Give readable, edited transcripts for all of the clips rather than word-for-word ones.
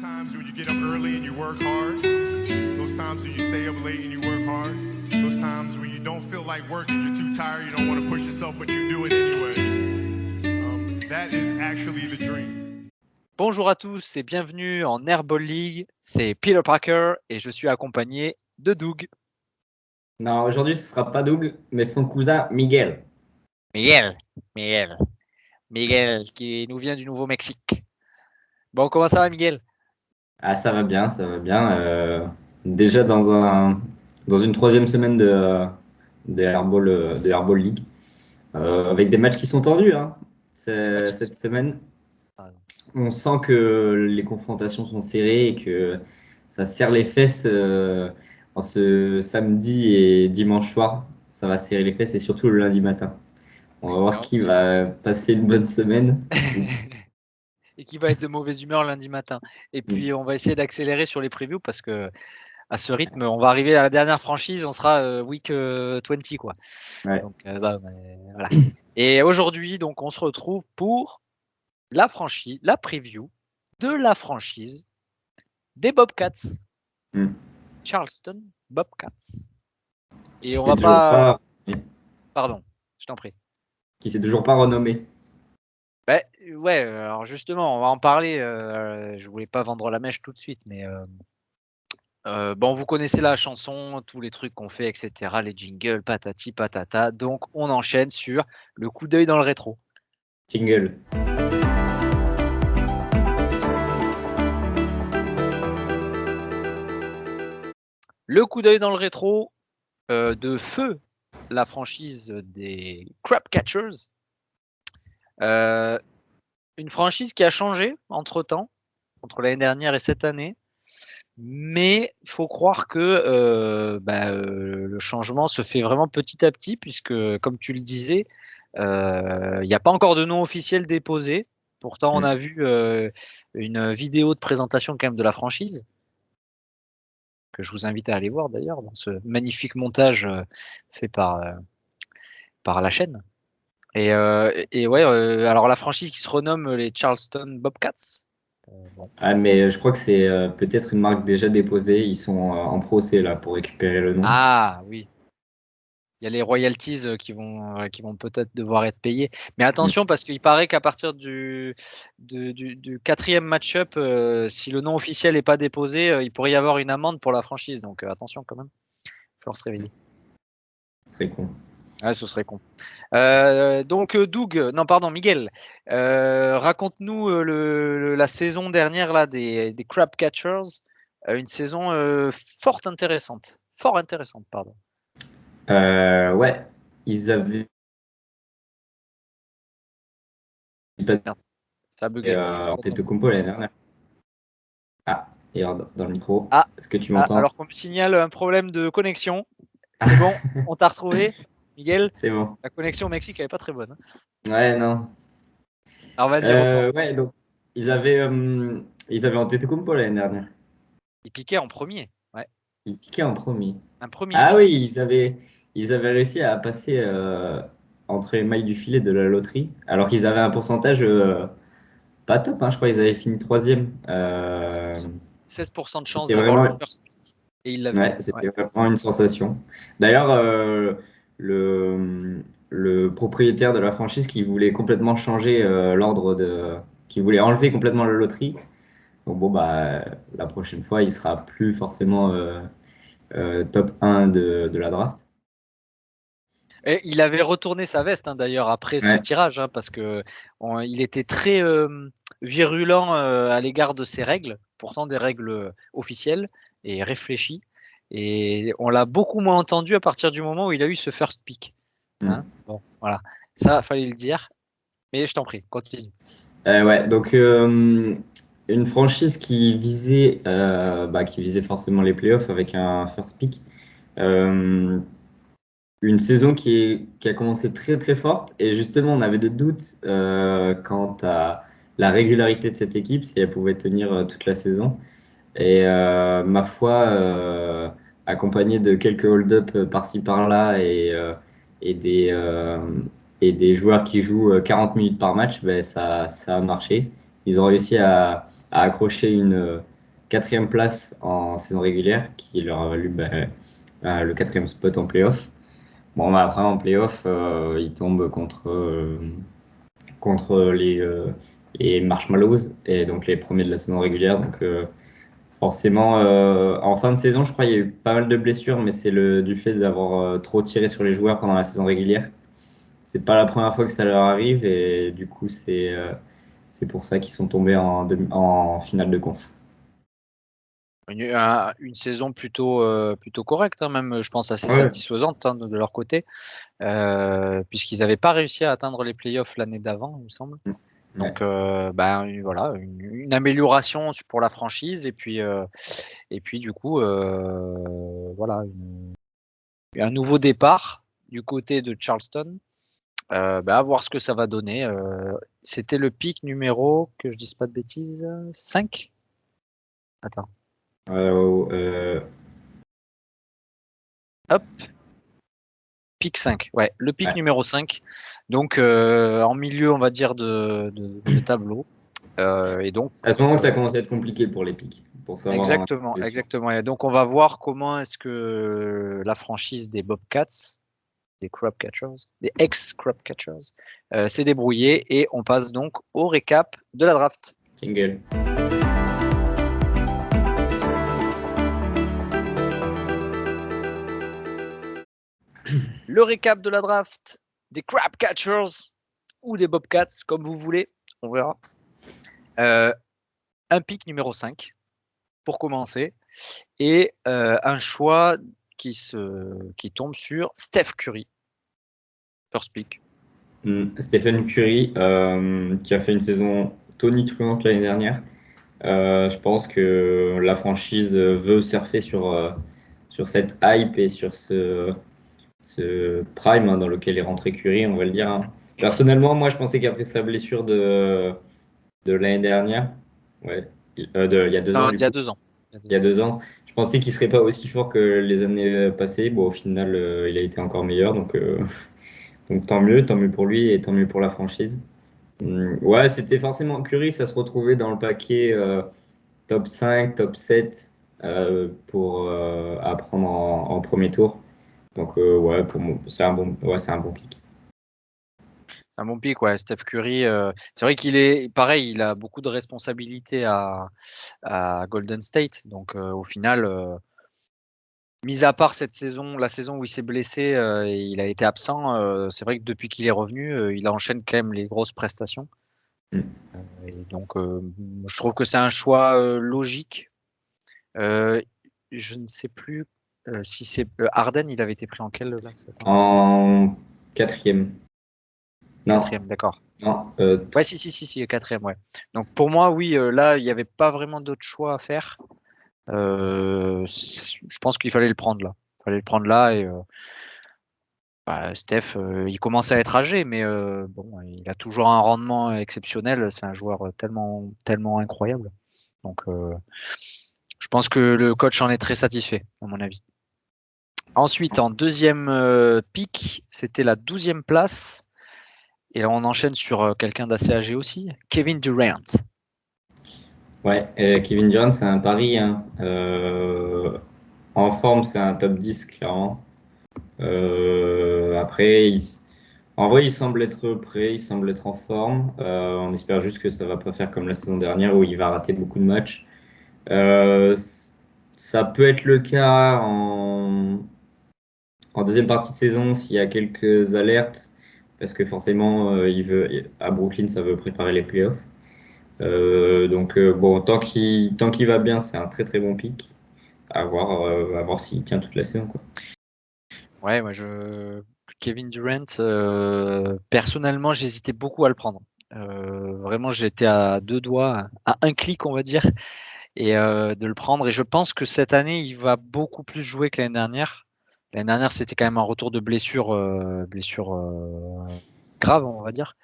times when you get up early and you work hard. Those times when you stay up late and you work hard. Those times when you don't feel like working, you're too tired, you don't want to push yourself, but you do it anyway. That is actually the dream. Bonjour à tous et bienvenue en Airball League. C'est Peter Parker et je suis accompagné de Doug. Non, aujourd'hui ce sera pas Doug, mais son cousin Miguel. Miguel qui nous vient du Nouveau-Mexique. Bon, comment ça va, Miguel? Ah, ça va bien, ça va bien. Déjà dans une troisième semaine de Airball League, avec des matchs qui sont tendus. Hein. Cette semaine, on sent que les confrontations sont serrées et que ça serre les fesses en ce samedi et dimanche soir. Ça va serrer les fesses et surtout le lundi matin. On va voir qui va passer une bonne semaine. Et qui va être de mauvaise humeur lundi matin. Et puis, on va essayer d'accélérer sur les previews parce que à ce rythme, on va arriver à la dernière franchise, on sera week 20, quoi. Ouais. Donc, voilà. Et aujourd'hui, donc, on se retrouve pour la preview de la franchise des Bobcats. Charleston Bobcats. Et on va pas... Pardon, je t'en prie. Qui s'est toujours pas renommé. Ouais, alors justement, on va en parler. Je voulais pas vendre la mèche tout de suite, mais bon, vous connaissez la chanson, tous les trucs qu'on fait, etc. Les jingles, patati patata. Donc, on enchaîne sur le coup d'œil dans le rétro. Jingle. Le coup d'œil dans le rétro de feu, la franchise des Crab Catchers. Une franchise qui a changé entre-temps, entre l'année dernière et cette année. Mais il faut croire que le changement se fait vraiment petit à petit, puisque, comme tu le disais, il n'y a pas encore de nom officiel déposé. Pourtant, on a vu une vidéo de présentation quand même de la franchise, que je vous invite à aller voir d'ailleurs, dans ce magnifique montage fait par la chaîne. Alors la franchise qui se renomme les Charleston Bobcats. Ah, mais je crois que c'est peut-être une marque déjà déposée. Ils sont en procès là pour récupérer le nom. Ah oui. Il y a les royalties qui vont peut-être devoir être payées. Mais attention, parce qu'il paraît qu'à partir du quatrième match-up, si le nom officiel n'est pas déposé, il pourrait y avoir une amende pour la franchise. Donc attention quand même. Il va falloir se réveiller. Ce serait con. Ouais, ce serait con. Donc Miguel, raconte-nous la saison dernière là, des Crab Catchers. Une saison fort intéressante, pardon. Ouais, ils avaient. Ça a bugué. Antetokounmpo l'année dernière. Ah, et dans le micro. Ah, est-ce que tu m'entends? Alors qu'on me signale un problème de connexion. C'est bon, on t'a retrouvé, Miguel. C'est bon. La connexion au Mexique n'est pas très bonne. Ouais, non. Alors vas-y, reprends. Ouais, donc ils avaient Antetokounmpo l'année dernière. Il piquait en premier. Ouais. Il piquait en premier. Un premier. Ah oui, ils avaient réussi à passer entre les mailles du filet de la loterie, alors qu'ils avaient un pourcentage pas top, hein, je crois qu'ils avaient fini 3e. 16% de chance d'avoir le first pick. Et il l'avait. Ouais, c'était vraiment une sensation. D'ailleurs, le propriétaire de la franchise qui voulait complètement changer qui voulait enlever complètement la loterie. Donc bon, bah, la prochaine fois, il sera plus forcément top 1 de la draft. Et il avait retourné sa veste d'ailleurs après ce tirage, parce que il était très virulent à l'égard de ces règles, pourtant des règles officielles et réfléchies. Et on l'a beaucoup moins entendu à partir du moment où il a eu ce first pick. Bon, voilà, ça fallait le dire. Mais je t'en prie, continue. Ouais, donc une franchise qui visait forcément les playoffs avec un first pick. Une saison qui a commencé très très forte et justement on avait des doutes quant à la régularité de cette équipe, si elle pouvait tenir toute la saison. Et ma foi, accompagné de quelques hold-up par-ci par-là et des joueurs qui jouent 40 minutes par match, ça a marché. Ils ont réussi à accrocher 4e place en saison régulière, qui leur a valu le 4e spot en playoff. Bon, bah, après, en playoff, ils tombent contre les Marshmallows, et donc les premiers de la saison régulière. Donc, forcément, en fin de saison, je crois qu'il y a eu pas mal de blessures, mais c'est du fait d'avoir trop tiré sur les joueurs pendant la saison régulière. C'est pas la première fois que ça leur arrive, et du coup, c'est pour ça qu'ils sont tombés en finale de conf. Une saison plutôt correcte, hein, même je pense assez Ouais. satisfaisante, hein, de leur côté, puisqu'ils n'avaient pas réussi à atteindre les playoffs l'année d'avant, il me semble. Donc voilà, une amélioration pour la franchise, et puis du coup voilà, un nouveau départ du côté de Charleston. À voir ce que ça va donner. C'était le pic numéro, que je dise pas de bêtises, 5. Attends. Hop. Pic 5. Ouais, le pic numéro 5. Donc en milieu, on va dire, de tableau. Et donc, c'est à ce moment que ça commence à être compliqué pour les pics. Pour savoir exactement. Et donc on va voir comment est-ce que la franchise des Bobcats, des Crop Catchers, des ex-Crop Catchers, s'est débrouillée, et on passe donc au récap de la draft. Jingle. Le récap de la draft des Crab Catchers ou des Bobcats, comme vous voulez, on verra. Un pick numéro 5 pour commencer, et un choix qui tombe sur Steph Curry. First pick. Stephen Curry, qui a fait une saison tonitruante l'année dernière. Je pense que la franchise veut surfer sur cette hype et sur ce prime, hein, dans lequel est rentré Curry, on va le dire, hein. Personnellement, moi, je pensais qu'après sa blessure de l'année dernière, il y a 2 ans, Il y a 2 ans. Il y a 2 ans, je pensais qu'il serait pas aussi fort que les années passées. Bon, au final, il a été encore meilleur, donc tant mieux pour lui et tant mieux pour la franchise. Ouais, c'était forcément Curry, ça se retrouvait dans le paquet top 5, top 7 pour à prendre en premier tour. Donc ouais, pour moi, c'est un bon pick. Un bon pick, ouais. Steph Curry, c'est vrai qu'il est pareil, il a beaucoup de responsabilités à Golden State. Donc au final, mis à part cette saison, la saison où il s'est blessé, et il a été absent, c'est vrai que depuis qu'il est revenu, il enchaîne quand même les grosses prestations. Et donc je trouve que c'est un choix logique. Je ne sais plus si c'est Harden, il avait été pris en quelle là, En 4e. Non. 4e, d'accord. Non. Ouais, si, 4e, ouais. Donc pour moi, oui, là, il n'y avait pas vraiment d'autre choix à faire. Je pense qu'il fallait le prendre là. Il fallait le prendre là, et Steph, il commence à être âgé, mais bon, il a toujours un rendement exceptionnel. C'est un joueur tellement incroyable. Donc je pense que le coach en est très satisfait, à mon avis. Ensuite, en deuxième pick, c'était la 12e place. Et là, on enchaîne sur quelqu'un d'assez âgé aussi, Kevin Durant. Ouais, Kevin Durant, c'est un pari, hein. En forme, c'est un top 10, clairement. Après, en vrai, il semble être prêt, il semble être en forme. On espère juste que ça va pas faire comme la saison dernière où il va rater beaucoup de matchs. Ça peut être le cas en deuxième partie de saison s'il y a quelques alertes, parce que forcément, à Brooklyn, ça veut préparer les playoffs. Donc bon, tant qu'il va bien, c'est un très très bon pick. À voir s'il tient toute la saison, quoi. Ouais, Kevin Durant, personnellement, j'hésitais beaucoup à le prendre. Vraiment, j'étais à 2 doigts, à un clic, on va dire, et de le prendre. Et je pense que cette année, il va beaucoup plus jouer que l'année dernière. L'année dernière, c'était quand même un retour de blessure grave, on va dire.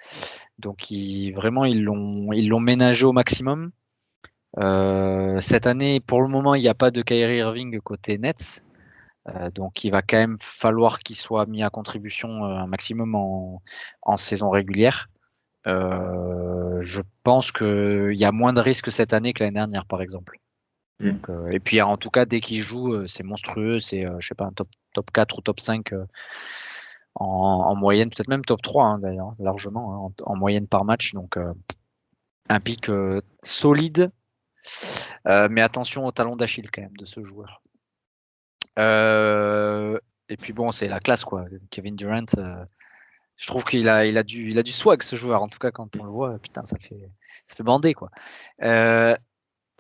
Donc, vraiment, ils l'ont ménagé au maximum. Cette année, pour le moment, il n'y a pas de Kyrie Irving côté Nets. Donc, il va quand même falloir qu'il soit mis à contribution un maximum en saison régulière. Je pense qu'il y a moins de risques cette année que l'année dernière, par exemple. Donc, et puis en tout cas, dès qu'il joue, c'est monstrueux. C'est, je sais pas, un top 4 ou top 5 en moyenne, peut-être même top 3 hein, d'ailleurs, largement en moyenne par match. Donc un pic solide. Mais attention au talon d'Achille quand même de ce joueur. Et puis bon, c'est la classe quoi. Kevin Durant, je trouve qu'il a du swag ce joueur. En tout cas, quand on le voit, putain, ça fait bander quoi.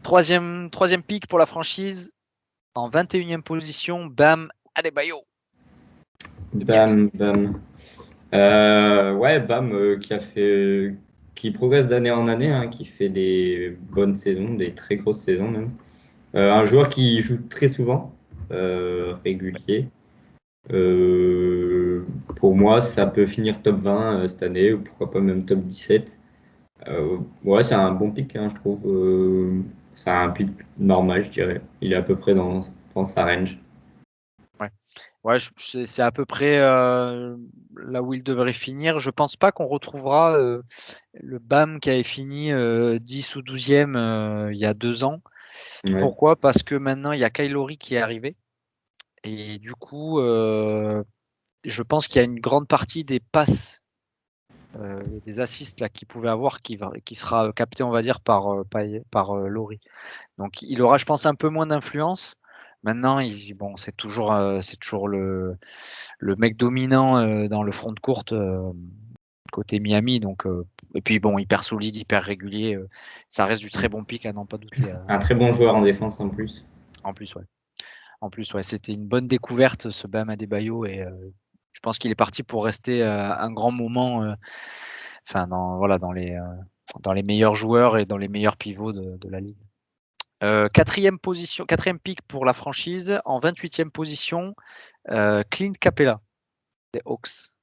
Troisième pick pour la franchise en 21e position, Bam Adebayo. Bam, Bam. Ouais, Bam qui progresse d'année en année, hein, qui fait des bonnes saisons, des très grosses saisons même. Un joueur qui joue très souvent, régulier. Pour moi, ça peut finir top 20 cette année, ou pourquoi pas même top 17. Ouais, c'est un bon pick, hein, je trouve. C'est un pick normal, je dirais. Il est à peu près dans sa range. Ouais, c'est à peu près là où il devrait finir. Je pense pas qu'on retrouvera le BAM qui avait fini 10 ou 12e il y a 2 ans. Ouais. Pourquoi? Parce que maintenant, il y a Kylori qui est arrivé. Et du coup, je pense qu'il y a une grande partie des passes, des assists là qu'il pouvait avoir qui sera capté, on va dire, par Laurie. Donc, il aura, je pense, un peu moins d'influence. Maintenant, bon, c'est toujours le mec dominant dans le front de courte côté Miami. Donc, et puis bon, hyper solide, hyper régulier. Ça reste du très bon pick à n'en pas douter. Un très bon joueur en défense en plus. En plus, ouais. C'était une bonne découverte ce Bam Adebayo et je pense qu'il est parti pour rester un grand moment. Enfin, dans les meilleurs joueurs et dans les meilleurs pivots de la ligue. Quatrième pick pour la franchise en 28e position, Clint Capella des Hawks.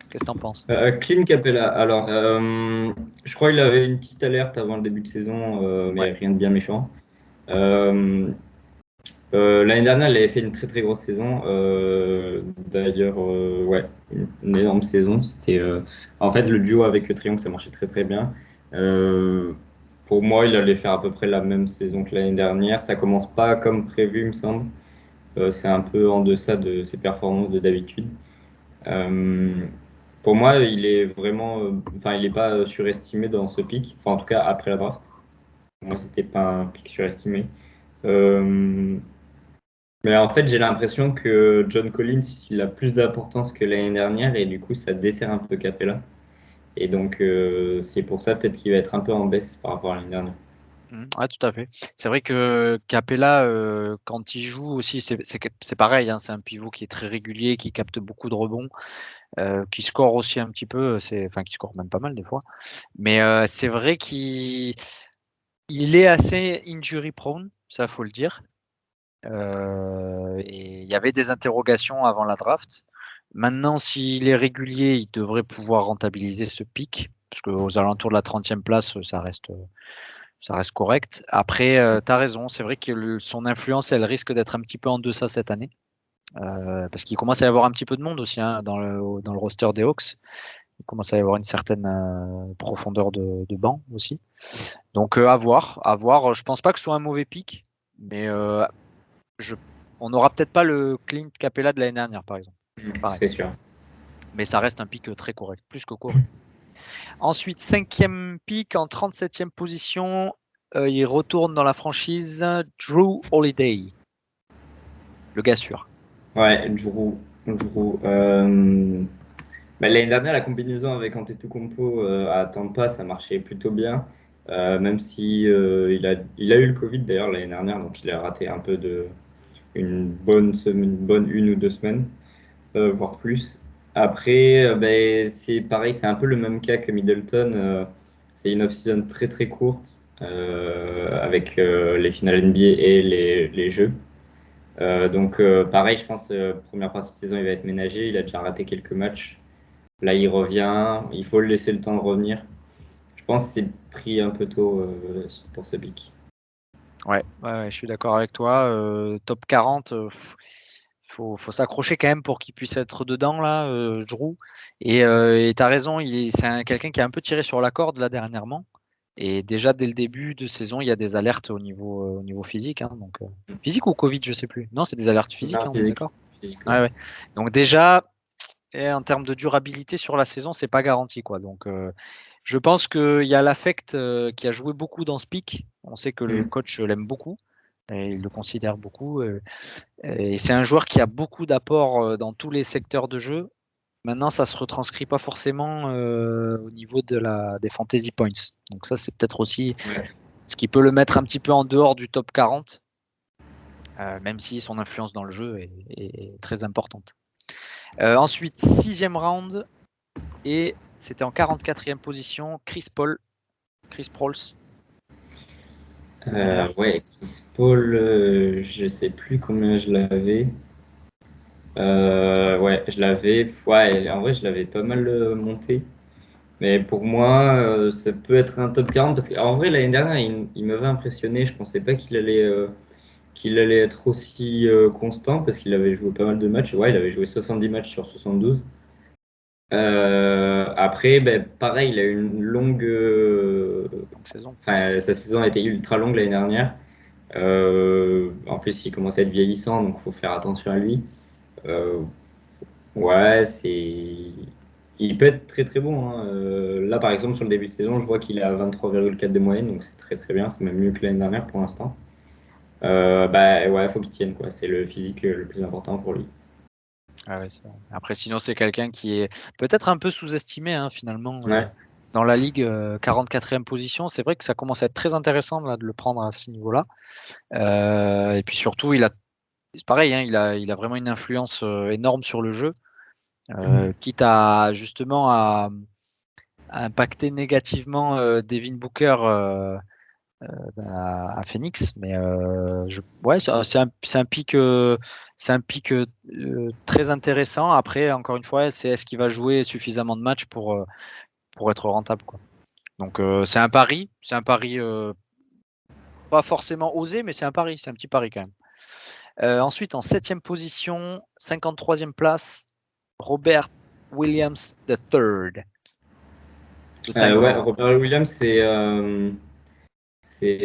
Qu'est-ce que t'en penses? Clint Capella. Alors, je crois qu'il avait une petite alerte avant le début de saison, mais Ouais. rien de bien méchant. L'année dernière, il avait fait une très très grosse saison. D'ailleurs, ouais, une énorme saison. C'était en fait le duo avec Triangle, ça marchait très très bien. Pour moi, il allait faire à peu près la même saison que l'année dernière. Ça commence pas comme prévu, il me semble. C'est un peu en deçà de ses performances de d'habitude. Euh, pour moi, il est vraiment, enfin, il n'est pas surestimé dans ce pic. Enfin, en tout cas, après la draft. Pour moi, c'était pas un pic surestimé. Euh, mais en fait, j'ai l'impression que John Collins, il a plus d'importance que l'année dernière et du coup, ça dessert un peu Capella. Et donc, c'est pour ça peut-être qu'il va être un peu en baisse par rapport à l'année dernière. Ouais, tout à fait. C'est vrai que Capella, quand il joue aussi, c'est pareil. Hein, c'est un pivot qui est très régulier, qui capte beaucoup de rebonds, qui score aussi un petit peu. Enfin, qui score même pas mal des fois. Mais c'est vrai qu'il est assez injury prone, ça faut le dire. Et il y avait des interrogations avant la draft. Maintenant, s'il est régulier, il devrait pouvoir rentabiliser ce pic, parce qu'aux alentours de la 30e place, ça reste correct. Après, tu as raison, c'est vrai que son influence, elle risque d'être un petit peu en deçà cette année, parce qu'il commence à y avoir un petit peu de monde aussi hein, dans le roster des Hawks. Il commence à y avoir une certaine profondeur de banc aussi. Donc à voir, à voir. Je pense pas que ce soit un mauvais pic, mais on n'aura peut-être pas le Clint Capella de l'année dernière, par exemple. Pareil. C'est sûr. Mais ça reste un pic très correct, plus que correct. Ensuite, 5e pick en 37e position, il retourne dans la franchise Drew Holiday. Le gars sûr. Ouais, Drew. L'année dernière, la combinaison avec Antetokounmpo à Tampa, ça marchait plutôt bien. Même si il a eu le Covid d'ailleurs l'année dernière, donc il a raté un peu une bonne semaine, une bonne 1 ou 2 semaines, voire plus. Après, c'est pareil, c'est un peu le même cas que Middleton. C'est une off-season très très courte avec les finales NBA et les jeux. Donc pareil, je pense première partie de saison, il va être ménagé. Il a déjà raté quelques matchs. Là, il revient. Il faut le laisser le temps de revenir. Je pense que c'est pris un peu tôt pour ce pic. Ouais, je suis d'accord avec toi. Top 40, faut s'accrocher quand même pour qu'il puisse être dedans, là, Drew. Et tu as raison, c'est quelqu'un qui a un peu tiré sur la corde là dernièrement. Et déjà, dès le début de saison, il y a des alertes au niveau physique. Hein, donc, physique ou Covid, je sais plus. Non, c'est des alertes physiques, Non, hein, on est physique. d'accord. Physique, Ouais, ouais. Donc déjà, en termes de durabilité sur la saison, c'est pas garanti, quoi. Donc, je pense qu'il y a l'affect qui a joué beaucoup dans ce pic. On sait que le coach l'aime beaucoup et il le considère beaucoup. Et c'est un joueur qui a beaucoup d'apports dans tous les secteurs de jeu. Maintenant, ça se retranscrit pas forcément au niveau des fantasy points. Donc ça, c'est peut-être aussi ce qui peut le mettre un petit peu en dehors du top 40, même si son influence dans le jeu est très importante. Ensuite, 6e round, et c'était en 44e position, Chris Prols. Ouais, Chris Paul, je sais plus combien je l'avais. Ouais, je l'avais. Ouais, en vrai, je l'avais pas mal monté. Mais pour moi, ça peut être un top 40 parce qu'en vrai, l'année dernière, il m'avait impressionné. Je pensais pas qu'il allait être aussi constant parce qu'il avait joué pas mal de matchs. Ouais, il avait joué 70 matchs sur 72. Après, ben, pareil, il a eu une longue. Saison. Enfin, sa saison a été ultra longue l'année dernière. En plus, il commence à être vieillissant, donc il faut faire attention à lui. Ouais, il peut être très très bon. Hein. Là, par exemple, sur le début de saison, je vois qu'il est à 23,4 de moyenne, donc c'est très très bien. C'est même mieux que l'année dernière pour l'instant. Bah ouais, faut qu'il tienne, quoi. C'est le physique le plus important pour lui. Ah ouais, après, sinon, c'est quelqu'un qui est peut-être un peu sous-estimé, hein, finalement. Ouais. Dans la ligue, 44e position, c'est vrai que ça commence à être très intéressant là, de le prendre à ce niveau-là. Et puis surtout, c'est pareil, hein, il a vraiment une influence énorme sur le jeu, quitte à justement à impacter négativement Devin Booker à Phoenix. Mais ouais, c'est un pic, très intéressant. Après, encore une fois, c'est est-ce qu'il va jouer suffisamment de matchs pour être rentable, quoi. Donc c'est un pari pas forcément osé, mais c'est un pari, c'est un petit pari quand même. Ensuite, en 7e position, 53e place, Robert Williams III. Ouais, Robert Williams, c'est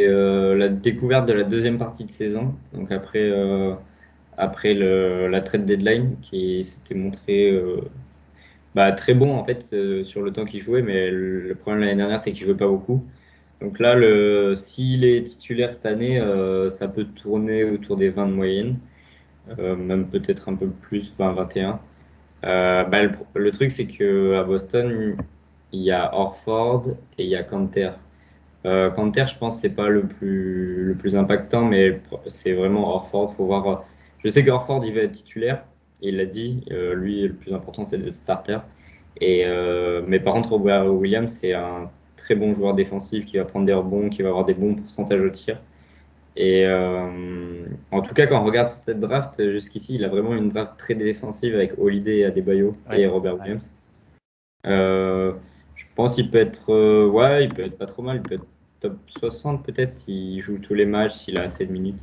la découverte de la deuxième partie de saison. Donc après la trade deadline, qui s'était montré bah, très bon en fait sur le temps qu'il jouait, mais le problème l'année dernière, c'est qu'il jouait pas beaucoup. Donc là, s'il est titulaire cette année, ça peut tourner autour des 20 de moyenne, même peut-être un peu plus, 20-21. Bah, le truc, c'est qu'à Boston, il y a Horford et il y a Kanter. Kanter, je pense, c'est pas le plus impactant, mais c'est vraiment Horford. Faut voir. Je sais qu'Horford, il va être titulaire. Il l'a dit. Lui, le plus important, c'est le starter. Mais par contre, Robert Williams, c'est un très bon joueur défensif qui va prendre des rebonds, qui va avoir des bons pourcentages au tir. Et en tout cas, quand on regarde cette draft, jusqu'ici, il a vraiment une draft très défensive avec Holiday, Adebayo et Robert Williams. Je pense qu'il peut être, ouais, il peut être pas trop mal. Il peut être top 60 peut-être s'il joue tous les matchs, s'il a assez de minutes.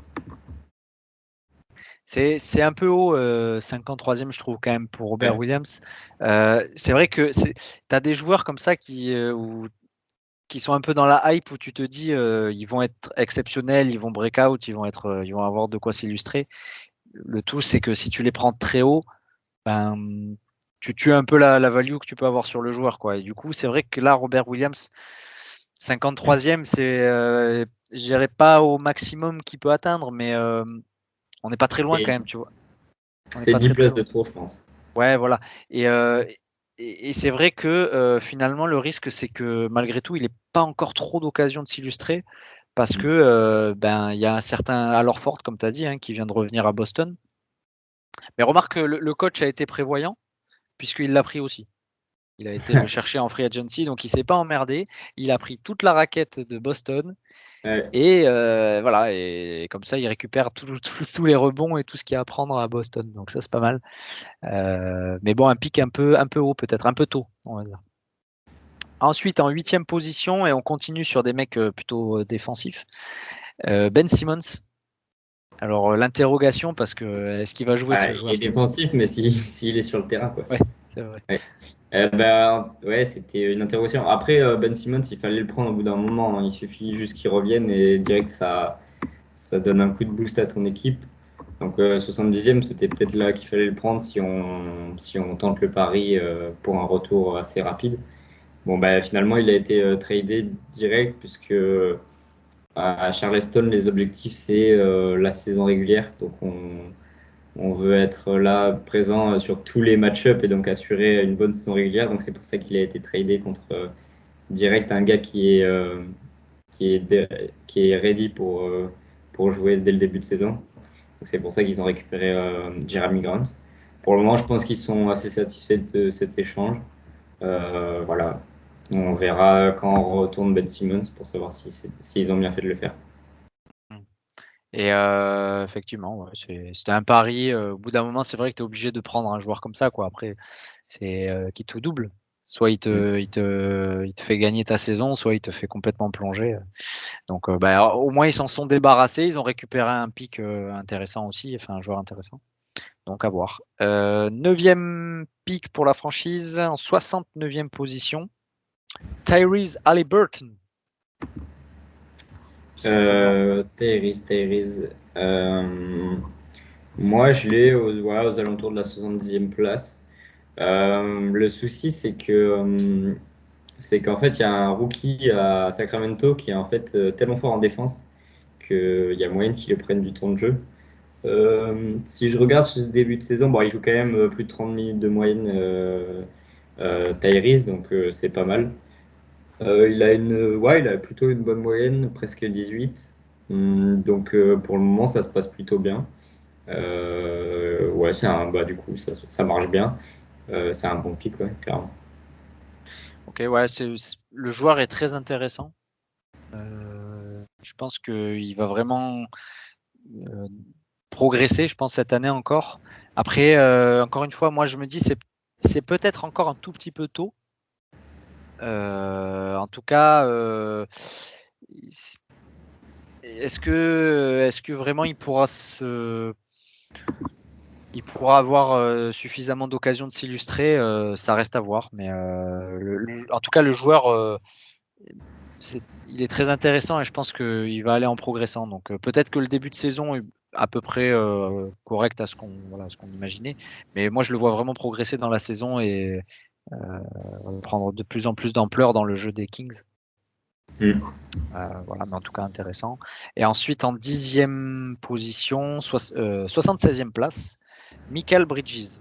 C'est un peu haut, 53e, je trouve, quand même, pour Robert Ouais. Williams. C'est vrai que tu as des joueurs comme ça qui sont un peu dans la hype où tu te dis ils vont être exceptionnels, ils vont break out, ils vont avoir de quoi s'illustrer. Le tout, c'est que si tu les prends très haut, ben, tu tues un peu la value que tu peux avoir sur le joueur, quoi. Et du coup, c'est vrai que là, Robert Williams, 53e, je dirais pas au maximum qu'il peut atteindre, mais on n'est pas très loin quand même, tu vois. On n'est C'est pas 10 très places loin. de trop, je pense. Ouais, voilà. Et c'est vrai que finalement, le risque, c'est que malgré tout, il n'ait pas encore trop d'occasion de s'illustrer parce que ben il y a un certain Al Horford, comme tu as dit, hein, qui vient de revenir à Boston. Mais remarque que le coach a été prévoyant puisqu'il l'a pris aussi. Il a été le chercher en free agency, donc il s'est pas emmerdé. Il a pris toute la raquette de Boston Ouais. et voilà. Et comme ça, il récupère tous les rebonds et tout ce qu'il y a à prendre à Boston. Donc ça, c'est pas mal. Mais bon, un pic un peu haut, peut-être un peu tôt, on va dire. Ensuite, en 8e position, et on continue sur des mecs plutôt défensifs, Ben Simmons. Alors, l'interrogation, parce que est-ce qu'il va jouer ce Il est joueur? défensif, mais s'il est sur le terrain, quoi. Ouais, C'est vrai. Ouais, c'était une interrogation. Après, Ben Simmons, il fallait le prendre au bout d'un moment, hein. Il suffit juste qu'il revienne et direct ça donne un coup de boost à ton équipe. Donc 70e, c'était peut-être là qu'il fallait le prendre si on tente le pari pour un retour assez rapide. Bon, bah, finalement, il a été tradé direct puisque à Charleston, les objectifs, c'est la saison régulière. Donc on veut être là présent sur tous les match-ups et donc assurer une bonne saison régulière. Donc c'est pour ça qu'il a été tradé contre direct un gars qui est ready pour jouer dès le début de saison. Donc c'est pour ça qu'ils ont récupéré Jeremy Grant. Pour le moment, je pense qu'ils sont assez satisfaits de cet échange. Voilà. On verra quand on retourne Ben Simmons pour savoir s'ils ont bien fait de le faire. Et effectivement, ouais, c'était un pari. Au bout d'un moment, c'est vrai que tu es obligé de prendre un joueur comme ça, quoi. Après, c'est qui te double. Soit il te fait gagner ta saison, soit il te fait complètement plonger. Donc, au moins, ils s'en sont débarrassés. Ils ont récupéré un pic intéressant aussi, enfin un joueur intéressant. Donc, à voir. 9e pick pour la franchise, en 69e position. Tyrese Haliburton. Tyrese. Moi, je l'ai aux alentours de la 70e place. Le souci, c'est qu'en fait, il y a un rookie à Sacramento qui est en fait tellement fort en défense qu'il y a moyen qu'il le prenne du temps de jeu. Si je regarde ce début de saison, bon, il joue quand même plus de 30 minutes de moyenne, Tyrese, donc c'est pas mal. Il a plutôt une bonne moyenne, presque 18. Donc pour le moment, ça se passe plutôt bien. Ouais, du coup, ça marche bien. C'est un bon pick, ouais, clairement. Ok, ouais, le joueur est très intéressant. Je pense qu'il va vraiment progresser, je pense, cette année encore. Après, encore une fois, moi, je me dis, c'est peut-être encore un tout petit peu tôt. En tout cas, est-ce que vraiment il pourra avoir suffisamment d'occasions de s'illustrer? Ça reste à voir. Mais en tout cas, le joueur, il est très intéressant et je pense qu'il va aller en progressant. Donc peut-être que le début de saison est à peu près correct à ce qu'on imaginait. Mais moi, je le vois vraiment progresser dans la saison et prendre de plus en plus d'ampleur dans le jeu des Kings. Voilà, mais en tout cas intéressant. Et ensuite, en 10e position, 76e place, Michael Bridges.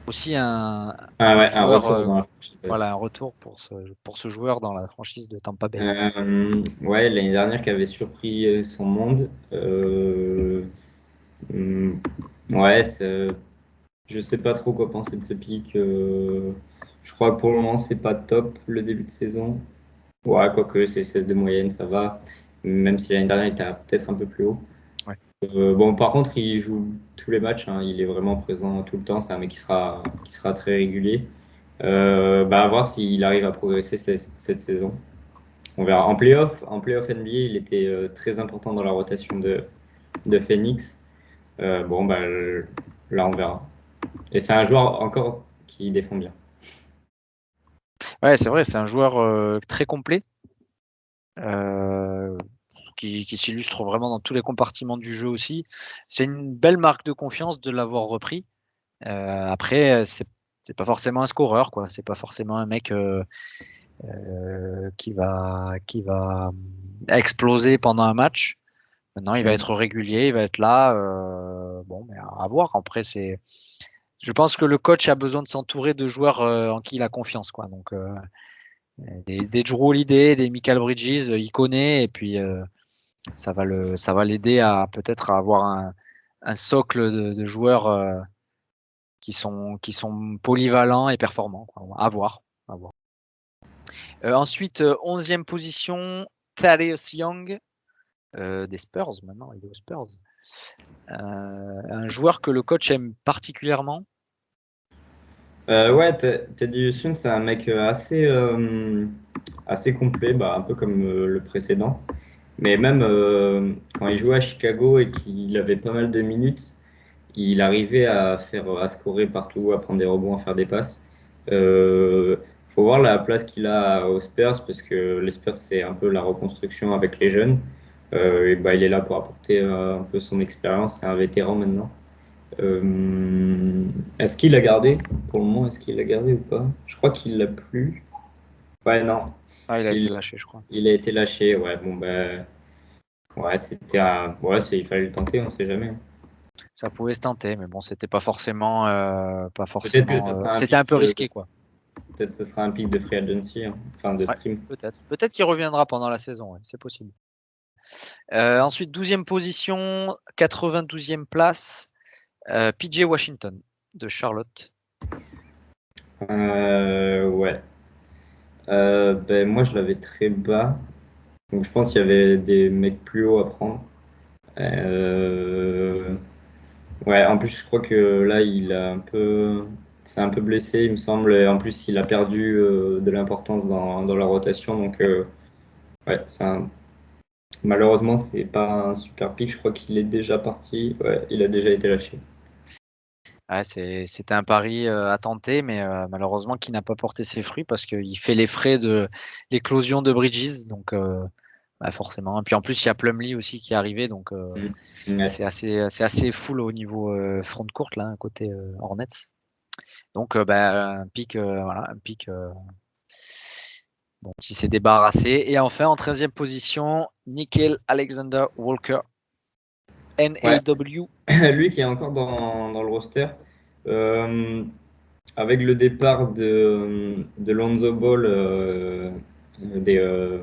Aussi un Un joueur, retour dans la franchise. voilà, un retour pour ce joueur dans la franchise de Tampa Bay. Ouais, l'année dernière qui avait surpris son monde. Ouais, je sais pas trop quoi penser de ce pick. Je crois que pour le moment, c'est pas top le début de saison. Ouais, quoique c'est 16 de moyenne, ça va. Même si l'année dernière, il était peut-être un peu plus haut. Ouais. Bon, par contre, il joue tous les matchs, hein. Il est vraiment présent tout le temps. C'est un mec qui sera très régulier. À voir s'il arrive à progresser cette saison. On verra. En playoff NBA, il était très important dans la rotation de Phoenix. Là, on verra. Et c'est un joueur encore qui défend bien. Ouais, c'est vrai, c'est un joueur très complet. Qui s'illustre vraiment dans tous les compartiments du jeu aussi. C'est une belle marque de confiance de l'avoir repris. Après, c'est pas forcément un scoreur, quoi. C'est pas forcément un mec qui va exploser pendant un match. Maintenant, il va être régulier, il va être là. Bon, mais à voir. Après, je pense que le coach a besoin de s'entourer de joueurs en qui il a confiance, quoi. Donc, des Drew Holiday, des Michael Bridges, il connaît et puis ça va l'aider à peut-être avoir un socle de joueurs qui sont polyvalents et performants, quoi. À voir. Ensuite, 11e position, Thaddeus Young des Spurs maintenant, il est aux Spurs. Un joueur que le coach aime particulièrement. Ouais, Teddy Houston, c'est un mec assez complet, un peu comme le précédent. Mais même quand il jouait à Chicago et qu'il avait pas mal de minutes, il arrivait à scorer partout, à prendre des rebonds, à faire des passes. Faut voir la place qu'il a aux Spurs parce que les Spurs, c'est un peu la reconstruction avec les jeunes. Et bah, il est là pour apporter un peu son expérience. C'est un vétéran maintenant. Est-ce qu'il l'a gardé pour le moment? Est-ce qu'il l'a gardé ou pas? Je crois qu'il l'a plus. Ouais, non. Ah, il a été Il, lâché, je crois. il a été lâché. Ouais, bon, bah, ouais, il fallait le tenter, on sait jamais. Ça pouvait se tenter, mais bon, c'était pas forcément, Peut-être que ce sera un c'était un pic peu risqué, quoi. peut-être ce sera un pic de free agency, hein, enfin de Ouais, stream. peut-être. Peut-être qu'il reviendra pendant la saison, ouais, c'est possible. Ensuite, 12e position, 92e place, PJ Washington de Charlotte. Ouais. Ben, moi, je l'avais très bas. Donc, je pense qu'il y avait des mecs plus hauts à prendre. Euh, Ouais, en plus, je crois que là, c'est un peu blessé, il me semble. Et en plus, il a perdu de l'importance dans la rotation. Donc, ouais, malheureusement, c'est pas un super pick. Je crois qu'il est déjà parti. Ouais, il a déjà été lâché. Ouais, c'était un pari à tenter, mais malheureusement qui n'a pas porté ses fruits parce qu'il fait les frais de l'éclosion de Bridges, donc bah, forcément. Et puis en plus, il y a Plumlee aussi qui est arrivé, donc Ouais. c'est assez full au niveau front court là, côté Hornets. Donc bah, un pic, voilà, un pic dont il s'est débarrassé. Et enfin, en 13e position, Nickel Alexander Walker, Ouais. NAW. Lui qui est encore dans le roster. Euh, Avec le départ de Lonzo Ball, des,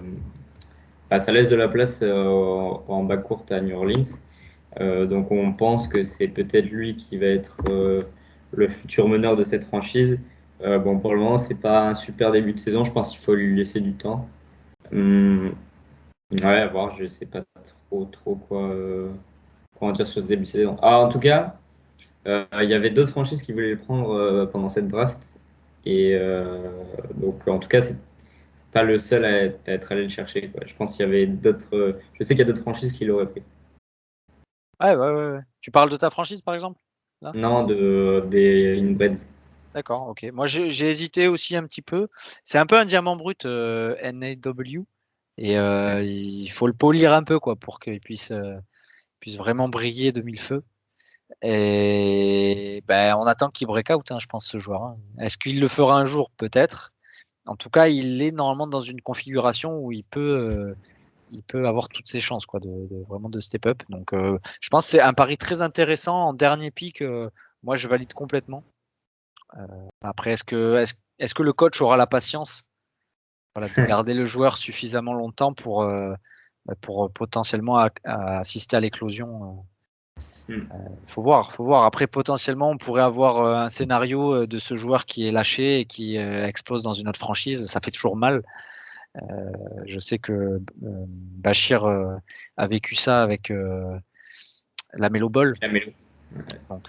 bah, ça laisse de la place en backcourt à New Orleans. Donc on pense que c'est peut-être lui qui va être le futur meneur de cette franchise. Bon, pour le moment, c'est pas un super début de saison. Je pense qu'il faut lui laisser du temps. Hum, ouais, à voir. Je sais pas trop quoi en dire sur ce début de saison. Ah, en tout cas. Il y avait d'autres franchises qui voulaient le prendre pendant cette draft. Et donc, en tout cas, c'est pas le seul à être allé le chercher, quoi. Je pense qu'il y avait d'autres. Je sais qu'il y a d'autres franchises qui l'auraient pris. Ouais, ouais, ouais, ouais. Tu parles de ta franchise par exemple? Là? Non, des Inbreds. D'accord, ok. Moi, j'ai hésité aussi un petit peu. C'est un peu un diamant brut, NAW. Et il faut le polir un peu, quoi, pour qu'il puisse vraiment briller de mille feux. Et ben, on attend qu'il break out, hein, je pense, ce joueur, hein. Est-ce qu'il le fera un jour? Peut-être. En tout cas, il est normalement dans une configuration où il peut avoir toutes ses chances, quoi, vraiment de step up. Donc, je pense que c'est un pari très intéressant en dernier pick. Moi, je valide complètement. Après, est-ce que le coach aura la patience, voilà, de garder le joueur suffisamment longtemps pour potentiellement assister à l'éclosion? Hmm. Faut voir, faut voir. Après, potentiellement, on pourrait avoir un scénario de ce joueur qui est lâché et qui explose dans une autre franchise. Ça fait toujours mal. Je sais que Bachir a vécu ça avec la Melo Ball. Lamelo. Donc,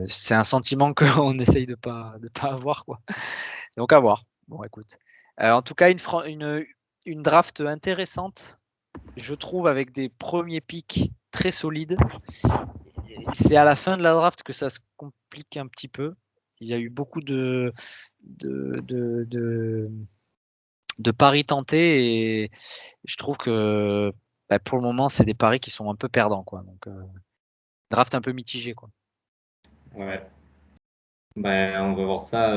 c'est un sentiment qu'on essaye de pas avoir, quoi. Donc, à voir. Bon, écoute. En tout cas, une draft intéressante, je trouve, avec des premiers picks très solides. C'est à la fin de la draft que ça se complique un petit peu. Il y a eu beaucoup de, de, de, de paris tentés et je trouve que bah, pour le moment, c'est des paris qui sont un peu perdants, quoi. Donc, draft un peu mitigé, quoi. Ouais. Ben, on va voir ça.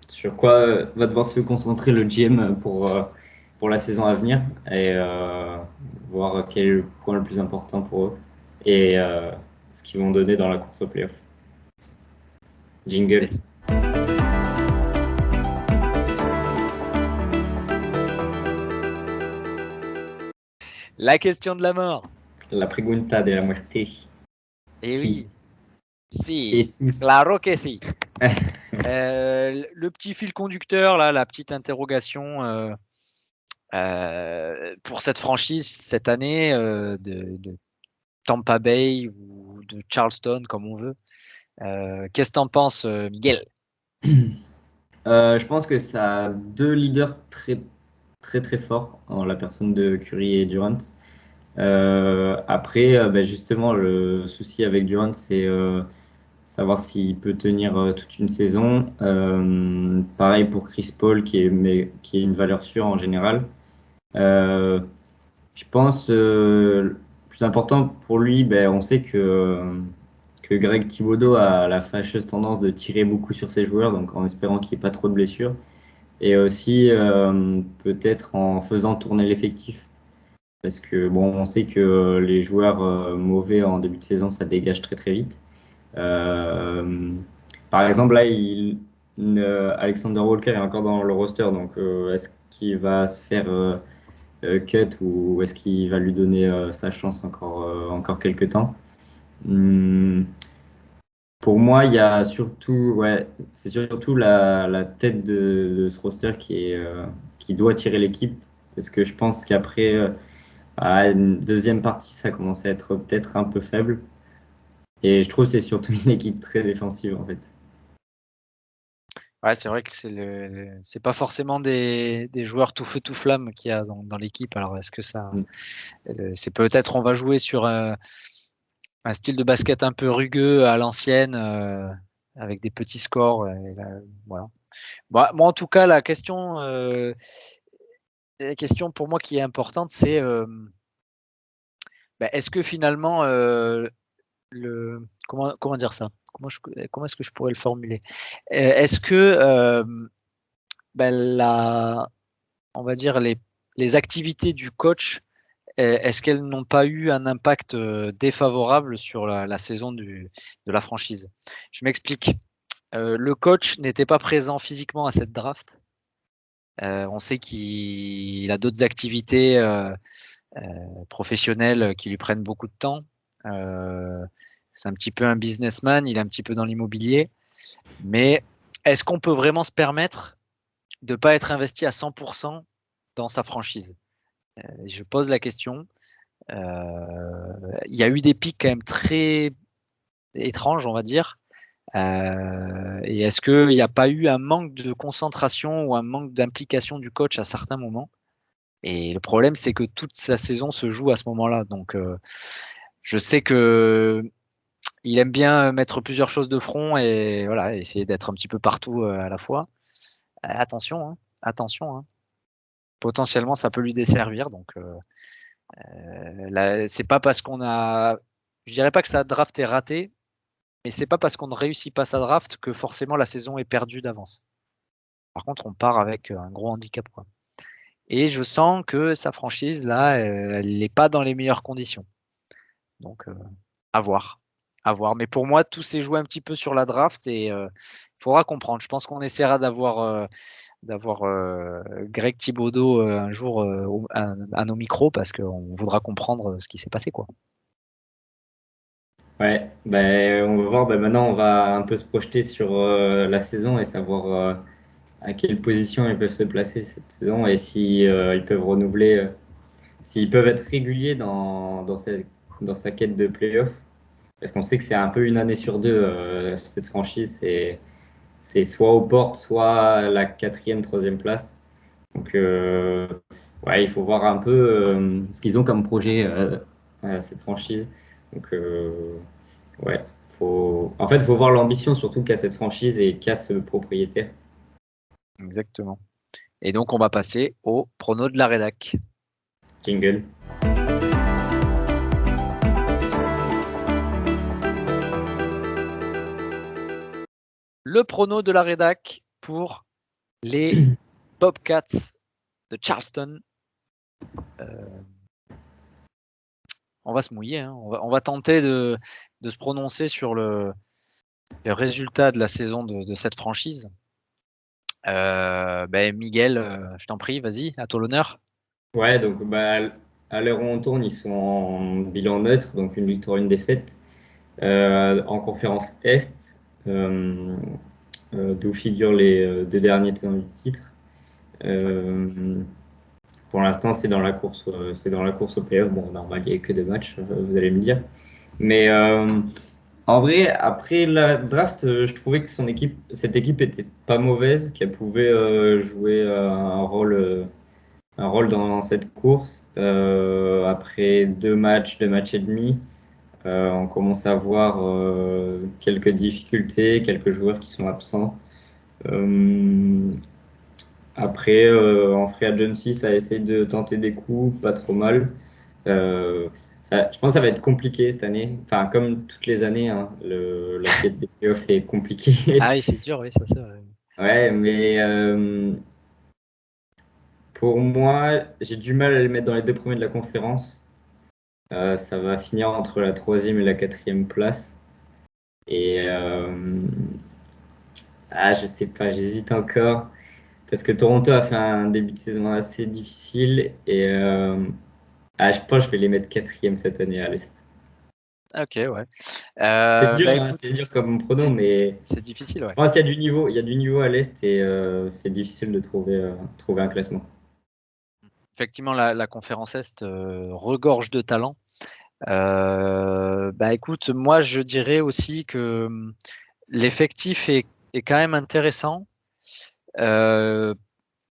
Sur quoi va devoir se concentrer le GM pour la saison à venir et voir quel est le point le plus important pour eux et ce qu'ils vont donner dans la course au playoff. Jingle. Yes. La question de la mort. La pregunta de la muerte. Eh Si. oui, si, Et si. claro que si. Le petit fil conducteur, là, la petite interrogation pour cette franchise cette année de Tampa Bay ou de Charleston, comme on veut. Qu'est-ce que t'en penses, Miguel? Je pense que ça a deux leaders très très très forts en la personne de Curry et Durant. Après, justement, le souci avec Durant, savoir s'il peut tenir toute une saison. Pareil pour Chris Paul, qui est une valeur sûre en général. Euh, je pense le plus important pour lui, ben, on sait que Greg Thibodeau a la fâcheuse tendance de tirer beaucoup sur ses joueurs, donc en espérant qu'il n'y ait pas trop de blessures. Et aussi peut-être en faisant tourner l'effectif. Parce que bon, on sait que les joueurs mauvais en début de saison, ça dégage très très vite. Euh, Par exemple, là, Alexander Walker est encore dans le roster, donc est-ce qu'il va se faire cut ou est-ce qu'il va lui donner sa chance encore quelques temps? Hum, pour moi, il y a surtout, ouais, c'est surtout la tête de ce roster qui doit tirer l'équipe. Parce que je pense qu'après, à une deuxième partie, ça commence à être peut-être un peu faible. Et je trouve que c'est surtout une équipe très défensive, en fait. Ouais, c'est vrai que c'est pas forcément des joueurs tout feu tout flamme qu'il y a dans l'équipe. Alors est-ce que ça, Mm. c'est peut-être on va jouer sur un style de basket un peu rugueux à l'ancienne, avec des petits scores. Et là, voilà. Bah, moi, en tout cas, la question pour moi qui est importante, c'est bah, est-ce que finalement comment dire ça? Comment est-ce que je pourrais le formuler? Est-ce que bah, on va dire les activités du coach, est-ce qu'elles n'ont pas eu un impact défavorable sur la saison de la franchise? Je m'explique. Le coach n'était pas présent physiquement à cette draft. On sait qu'il a d'autres activités professionnelles qui lui prennent beaucoup de temps. C'est un petit peu un businessman, il est un petit peu dans l'immobilier. Mais est-ce qu'on peut vraiment se permettre de ne pas être investi à 100% dans sa franchise? Je pose la question. Il y a eu des pics quand même très étranges, on va dire. Et est-ce qu'il n'y a pas eu un manque de concentration ou un manque d'implication du coach à certains moments? Et le problème, c'est que toute sa saison se joue à ce moment-là. Donc, je sais que il aime bien mettre plusieurs choses de front et voilà, essayer d'être un petit peu partout à la fois. Attention, hein, attention, hein. Potentiellement, ça peut lui desservir. Donc, là, c'est pas parce qu'on a, je dirais pas que sa draft est ratée, mais c'est pas parce qu'on ne réussit pas sa draft que forcément la saison est perdue d'avance. Par contre, on part avec un gros handicap, quoi. Et je sens que sa franchise, là, elle n'est pas dans les meilleures conditions. Donc, à voir. À voir. Mais pour moi, tout s'est joué un petit peu sur la draft et il faudra comprendre. Je pense qu'on essaiera d'avoir Greg Thibodeau un jour à nos micros parce qu'on voudra comprendre ce qui s'est passé, quoi. Ouais, ben, on va voir. Ben, maintenant, on va un peu se projeter sur la saison et savoir à quelle position ils peuvent se placer cette saison et si ils peuvent renouveler, s'ils peuvent être réguliers dans sa quête de playoff. Parce qu'on sait que c'est un peu une année sur deux, cette franchise. C'est soit aux portes, soit la quatrième, troisième place. Donc, ouais, il faut voir un peu ce qu'ils ont comme projet, cette franchise. Donc, ouais, en fait, il faut voir l'ambition surtout qu'a cette franchise et qu'a ce propriétaire. Exactement. Et donc, on va passer au prono de la rédac. Jingle. Le prono de la rédac pour les Bobcats de Charleston. On va se mouiller, hein. On va tenter de se prononcer sur les résultats de la saison de cette franchise. Ben Miguel, je t'en prie, vas-y, à toi l'honneur. Ouais, donc bah, à l'heure où on tourne, ils sont en bilan neutre, donc une victoire, une défaite. En conférence Est, d'où figurent les deux derniers tenants du titre. Pour l'instant, c'est dans la course au playoff. Bon, normal, il n'y a que deux matchs, vous allez me dire. Mais en vrai, après la draft, je trouvais que cette équipe était pas mauvaise, qu'elle pouvait jouer un rôle dans cette course. Après deux matchs et demi, On commence à voir quelques difficultés, quelques joueurs qui sont absents. Après, en free agency, ça essaie de tenter des coups, pas trop mal. Je pense que ça va être compliqué cette année. Enfin, comme toutes les années, hein, la quête des playoffs est compliquée. Ah oui, c'est sûr, oui, ça c'est vrai. Ouais, mais pour moi, j'ai du mal à les mettre dans les deux premiers de la conférence. Ça va finir entre la troisième et la quatrième place. Et je sais pas, j'hésite encore. Parce que Toronto a fait un début de saison assez difficile. Et je pense que je vais les mettre quatrième cette année à l'Est. Ok, ouais. C'est dur, Bah hein, écoute, c'est dur comme pronom, c'est mais c'est difficile, je ouais. pense qu'il y a du niveau, il y a du niveau à l'Est et c'est difficile de trouver un classement. Effectivement, la conférence Est regorge de talent. Bah écoute, moi je dirais aussi que l'effectif est quand même intéressant, euh,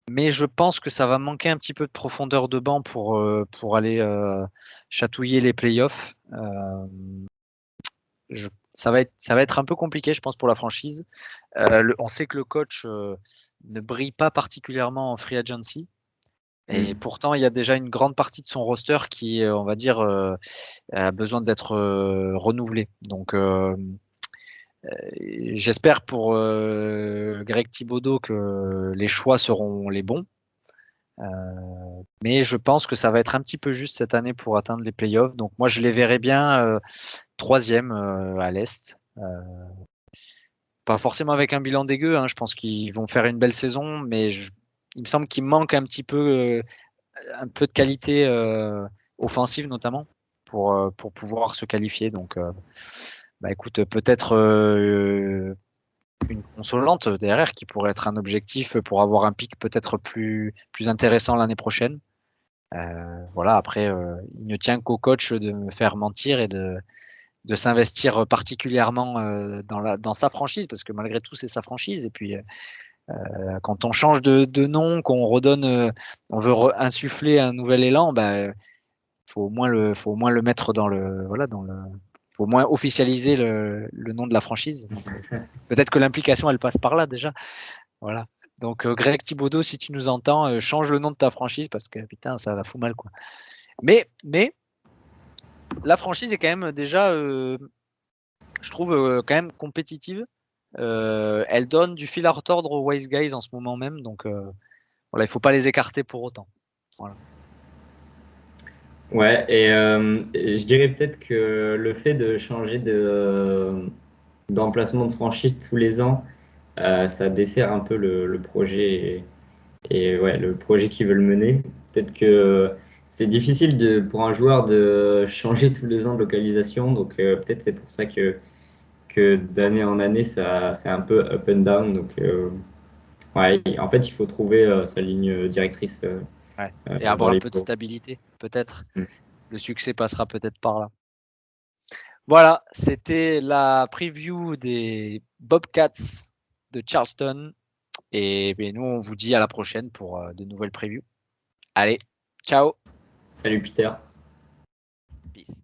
mais je pense que ça va manquer un petit peu de profondeur de banc pour aller chatouiller les playoffs. Ça va être un peu compliqué, je pense, pour la franchise. On sait que le coach ne brille pas particulièrement en free agency. Et Mm. pourtant, il y a déjà une grande partie de son roster qui, on va dire, a besoin d'être renouvelé. Donc, j'espère pour Greg Thibodeau que les choix seront les bons. Mais je pense que ça va être un petit peu juste cette année pour atteindre les playoffs. Donc, moi, je les verrais bien troisième à l'Est. Pas forcément avec un bilan dégueu. Hein. Je pense qu'ils vont faire une belle saison, mais il me semble qu'il manque un peu de qualité offensive notamment pour pouvoir se qualifier. Donc, bah écoute, peut-être une consolante derrière qui pourrait être un objectif pour avoir un pic peut-être plus intéressant l'année prochaine. Voilà, après, il ne tient qu'au coach de me faire mentir et de s'investir particulièrement dans sa franchise, parce que malgré tout, c'est sa franchise. Et puis, quand on change de nom, qu'on redonne, on veut insuffler un nouvel élan, bah, faut au moins le mettre faut au moins officialiser le nom de la franchise. Donc, peut-être que l'implication, elle passe par là déjà. Voilà. Donc, Greg Thibodeau, si tu nous entends, change le nom de ta franchise parce que putain, ça la fout mal, quoi. Mais la franchise est quand même déjà, je trouve, quand même compétitive. Elle donne du fil à retordre aux Wise Guys en ce moment même. Donc, voilà, il ne faut pas les écarter pour autant. Voilà. Ouais, et je dirais peut-être que le fait de changer d'emplacement de franchise tous les ans, ça dessert un peu le projet et ouais, le projet qu'ils veulent mener. Peut-être que c'est difficile pour un joueur de changer tous les ans de localisation, donc peut-être c'est pour ça que d'année en année, c'est un peu up and down. Donc ouais, en fait, il faut trouver sa ligne directrice Ouais. Et dans avoir un les peu de bureaux. stabilité, peut-être. Mm. Le succès passera peut-être par là. Voilà, c'était la preview des Bobcats de Charleston. Et bien, nous, on vous dit à la prochaine pour de nouvelles previews. Allez, ciao. Salut Peter. Peace.